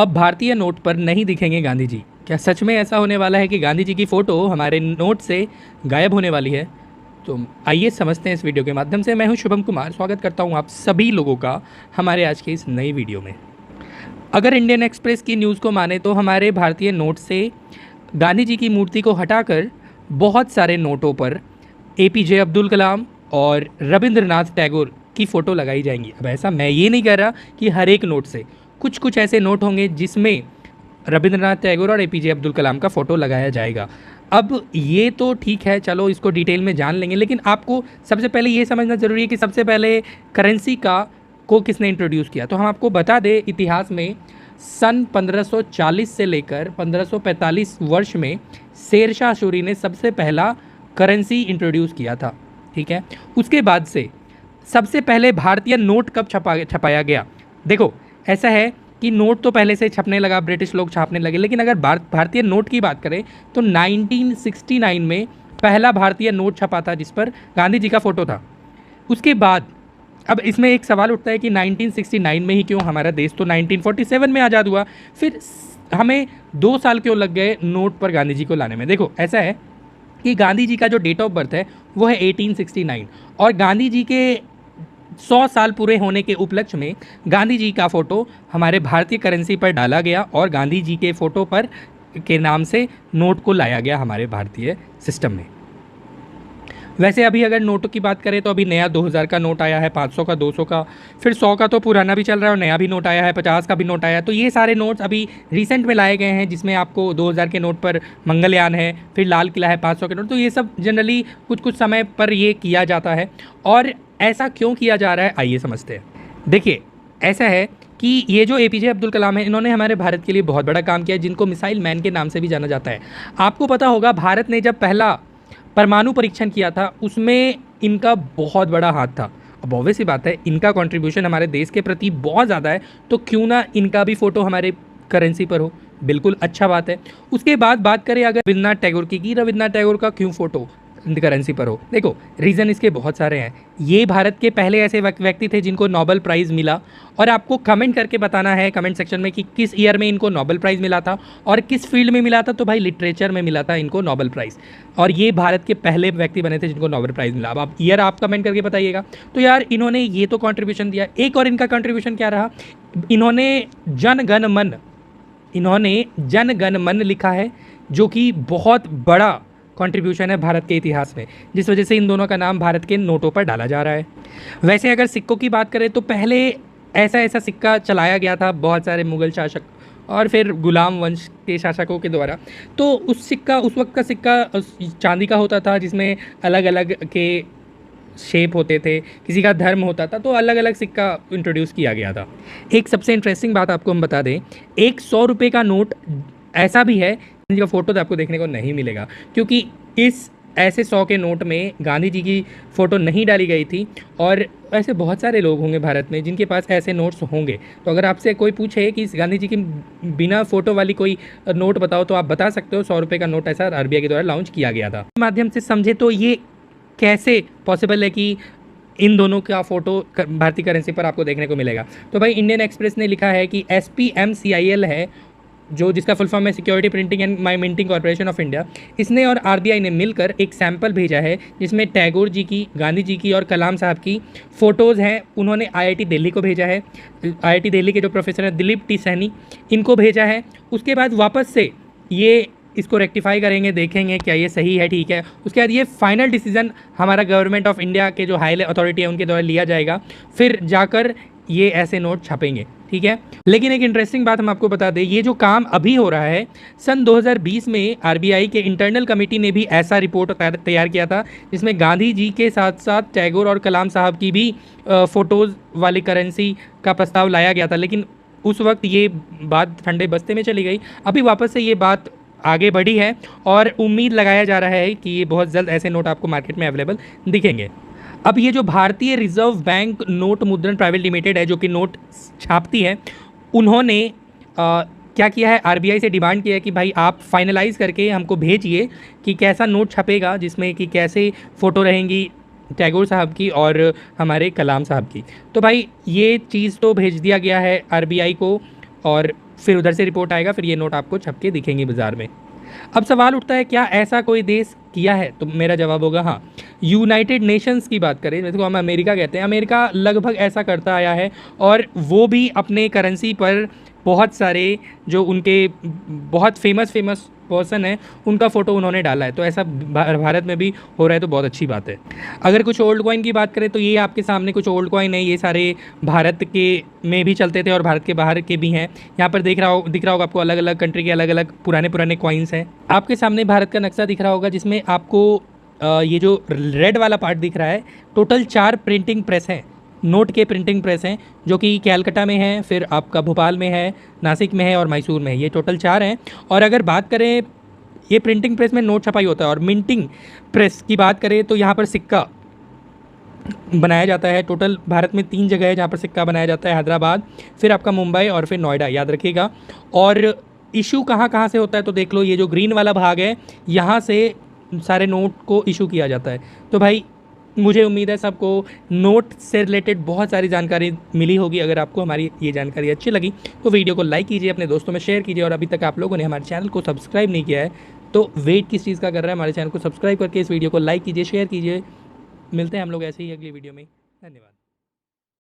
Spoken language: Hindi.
अब भारतीय नोट पर नहीं दिखेंगे गांधी जी। क्या सच में ऐसा होने वाला है कि गांधी जी की फ़ोटो हमारे नोट से गायब होने वाली है? तो आइए समझते हैं इस वीडियो के माध्यम से। मैं हूं शुभम कुमार, स्वागत करता हूं आप सभी लोगों का हमारे आज की इस नई वीडियो में। अगर इंडियन एक्सप्रेस की न्यूज़ को माने तो हमारे भारतीय नोट से गांधी जी की मूर्ति को हटाकर बहुत सारे नोटों पर एपीजे अब्दुल कलाम और रविंद्रनाथ टैगोर की फ़ोटो लगाई जाएंगी। अब ऐसा मैं ये नहीं कह रहा कि हर एक नोट से, कुछ कुछ ऐसे नोट होंगे जिसमें रविंद्रनाथ टैगोर और एपीजे अब्दुल कलाम का फ़ोटो लगाया जाएगा। अब ये तो ठीक है, चलो इसको डिटेल में जान लेंगे, लेकिन आपको सबसे पहले ये समझना ज़रूरी है कि सबसे पहले करेंसी को किसने इंट्रोड्यूस किया। तो हम आपको बता दें, इतिहास में सन 1540 से लेकर 1545 वर्ष में शेरशाह सूरी ने सबसे पहला करेंसी इंट्रोड्यूस किया था। ठीक है, उसके बाद से सबसे पहले भारतीय नोट कब छपाया गया? देखो, ऐसा है कि नोट तो पहले से छपने लगा, ब्रिटिश लोग छापने लगे, लेकिन अगर भारतीय नोट की बात करें तो 1969 में पहला भारतीय नोट छपा था जिस पर गांधी जी का फ़ोटो था। उसके बाद अब इसमें एक सवाल उठता है कि 1969 में ही क्यों? हमारा देश तो 1947 में आज़ाद हुआ, फिर हमें 2 साल क्यों लग गए नोट पर गांधी जी को लाने में? देखो, ऐसा है कि गांधी जी का जो डेट ऑफ बर्थ है वो है 1869, और गांधी जी के 100 साल पूरे होने के उपलक्ष्य में गांधी जी का फ़ोटो हमारे भारतीय करेंसी पर डाला गया और गांधी जी के फ़ोटो पर के नाम से नोट को लाया गया हमारे भारतीय सिस्टम में। वैसे अभी अगर नोटों की बात करें तो अभी नया 2000 का नोट आया है, 500 का, 200 का, फिर 100 का तो पुराना भी चल रहा है और नया भी नोट आया है, 50 का भी नोट आया है। तो ये सारे नोट्स अभी रिसेंट में लाए गए हैं, जिसमें आपको 2000 के नोट पर मंगलयान है, फिर लाल किला है 500 के नोट। तो ये सब जनरली कुछ कुछ समय पर ये किया जाता है। और ऐसा क्यों किया जा रहा है, आइए समझते हैं। देखिए, ऐसा है कि ये जो एपीजे अब्दुल कलाम है, इन्होंने हमारे भारत के लिए बहुत बड़ा काम किया है, जिनको मिसाइल मैन के नाम से भी जाना जाता है। आपको पता होगा, भारत ने जब पहला परमाणु परीक्षण किया था उसमें इनका बहुत बड़ा हाथ था। अब ऑब्वियस सी बात है, इनका कंट्रीब्यूशन हमारे देश के प्रति बहुत ज़्यादा है, तो क्यों ना इनका भी फ़ोटो हमारे करेंसी पर हो। बिल्कुल अच्छा बात है। उसके बाद बात करें अगर रविन्द्रनाथ टैगोर की, कि रविन्द्रनाथ टैगोर का क्यों फ़ोटो करेंसी पर हो? देखो, रीज़न इसके बहुत सारे हैं। ये भारत के पहले ऐसे व्यक्ति थे जिनको नोबेल प्राइज़ मिला, और आपको कमेंट करके बताना है कमेंट सेक्शन में कि किस ईयर में इनको नोबेल प्राइज़ मिला था और किस फील्ड में मिला था। तो भाई, लिटरेचर में मिला था इनको नोबेल प्राइज़, और ये भारत के पहले व्यक्ति बने थे जिनको नोबेल प्राइज़ मिला। अब आप ईयर आप कमेंट करके बताइएगा। तो यार, इन्होंने ये तो कॉन्ट्रीब्यूशन दिया। एक और इनका कॉन्ट्रीब्यूशन क्या रहा? इन्होंने जन गण मन लिखा है, जो कि बहुत बड़ा कंट्रीब्यूशन है भारत के इतिहास में, जिस वजह से इन दोनों का नाम भारत के नोटों पर डाला जा रहा है। वैसे अगर सिक्कों की बात करें तो पहले ऐसा सिक्का चलाया गया था बहुत सारे मुगल शासक और फिर गुलाम वंश के शासकों के द्वारा। तो उस वक्त का सिक्का चांदी का होता था, जिसमें अलग अलग के शेप होते थे, किसी का धर्म होता था, तो अलग अलग सिक्का इंट्रोड्यूस किया गया था। एक सबसे इंटरेस्टिंग बात आपको हम बता दें, एक 100 रुपये का नोट ऐसा भी है जिनका फ़ोटो तो आपको देखने को नहीं मिलेगा, क्योंकि इस ऐसे 100 के नोट में गांधी जी की फ़ोटो नहीं डाली गई थी। और ऐसे बहुत सारे लोग होंगे भारत में जिनके पास ऐसे नोट्स होंगे। तो अगर आपसे कोई पूछे कि गांधी जी की बिना फ़ोटो वाली कोई नोट बताओ, तो आप बता सकते हो 100 रुपये का नोट ऐसा आरबीआई के द्वारा लॉन्च किया गया था। माध्यम से समझे तो ये कैसे पॉसिबल है कि इन दोनों का फ़ोटो भारतीय करेंसी पर आपको देखने को मिलेगा। तो भाई, इंडियन एक्सप्रेस ने लिखा है कि SPMCIL है, जो जिसका फुल फॉर्म है security printing and minting corporation of India, इसने और आरबीआई ने मिलकर एक सैंपल भेजा है जिसमें टैगोर जी की, गांधी जी की और कलाम साहब की फ़ोटोज़ हैं। उन्होंने IIT दिल्ली को भेजा है, IIT दिल्ली के जो प्रोफेसर हैं दिलीप टी सैनी, इनको भेजा है। उसके बाद वापस से ये इसको रेक्टिफाई करेंगे, देखेंगे क्या ये सही है, ठीक है। उसके बाद ये फाइनल डिसीजन हमारा गवर्नमेंट ऑफ इंडिया के जो हाई अथॉरिटी है उनके द्वारा लिया जाएगा, फिर जाकर ये ऐसे नोट छपेंगे, ठीक है। लेकिन एक इंटरेस्टिंग बात हम आपको बता दें, ये जो काम अभी हो रहा है, सन 2020 में आरबीआई के इंटरनल कमेटी ने भी ऐसा रिपोर्ट तैयार किया था जिसमें गांधी जी के साथ साथ टैगोर और कलाम साहब की भी फ़ोटोज़ वाली करेंसी का प्रस्ताव लाया गया था, लेकिन उस वक्त ये बात ठंडे बस्ते में चली गई। अभी वापस से ये बात आगे बढ़ी है और उम्मीद लगाया जा रहा है कि ये बहुत जल्द ऐसे नोट आपको मार्केट में अवेलेबल दिखेंगे। अब ये जो भारतीय रिजर्व बैंक नोट मुद्रण प्राइवेट लिमिटेड है, जो कि नोट छापती है, उन्होंने क्या किया है, आरबीआई से डिमांड किया है कि भाई आप फाइनलाइज़ करके हमको भेजिए कि कैसा नोट छपेगा, जिसमें कि कैसे फ़ोटो रहेंगी टैगोर साहब की और हमारे कलाम साहब की। तो भाई, ये चीज़ तो भेज दिया गया है आरबीआई को, और फिर उधर से रिपोर्ट आएगा, फिर ये नोट आपको छप के दिखेंगे बाज़ार में। अब सवाल उठता है क्या ऐसा कोई देश किया है, तो मेरा जवाब होगा हाँ। यूनाइटेड नेशंस की बात करें, जैसे को हम अमेरिका कहते हैं, अमेरिका लगभग ऐसा करता आया है, और वो भी अपने करेंसी पर बहुत सारे जो उनके बहुत फेमस पर्सन है उनका फ़ोटो उन्होंने डाला है। तो ऐसा भारत में भी हो रहा है, तो बहुत अच्छी बात है। अगर कुछ ओल्ड कॉइन की बात करें तो ये आपके सामने कुछ ओल्ड कॉइन है, ये सारे भारत के में भी चलते थे और भारत के बाहर के भी हैं। यहाँ पर दिख रहा होगा आपको अलग अलग कंट्री के अलग अलग पुराने कॉइन्स हैं। आपके सामने भारत का नक्शा दिख रहा होगा, जिसमें आपको ये जो रेड वाला पार्ट दिख रहा है, टोटल 4 प्रिंटिंग प्रेस हैं, नोट के प्रिंटिंग प्रेस हैं, जो कि कैलकाटा में है, फिर आपका भोपाल में है, नासिक में है और मैसूर में है। ये टोटल 4 हैं। और अगर बात करें, ये प्रिंटिंग प्रेस में नोट छपाई होता है, और मिंटिंग प्रेस की बात करें तो यहाँ पर सिक्का बनाया जाता है। टोटल भारत में 3 जगह है जहाँ पर सिक्का बनाया जाता है, हैदराबाद, फिर आपका मुंबई और फिर नोएडा, याद रखिएगा। और इशू कहाँ से होता है तो देख लो, ये जो ग्रीन वाला भाग है, यहाँ से सारे नोट को इशू किया जाता है। तो भाई मुझे उम्मीद है सबको नोट से रिलेटेड बहुत सारी जानकारी मिली होगी। अगर आपको हमारी ये जानकारी अच्छी लगी तो वीडियो को लाइक कीजिए, अपने दोस्तों में शेयर कीजिए, और अभी तक आप लोगों ने हमारे चैनल को सब्सक्राइब नहीं किया है तो वेट किस चीज़ का कर रहा है, हमारे चैनल को सब्सक्राइब करके इस वीडियो को लाइक कीजिए, शेयर कीजिए। मिलते हैं हम लोग ऐसे ही अगली वीडियो में। धन्यवाद।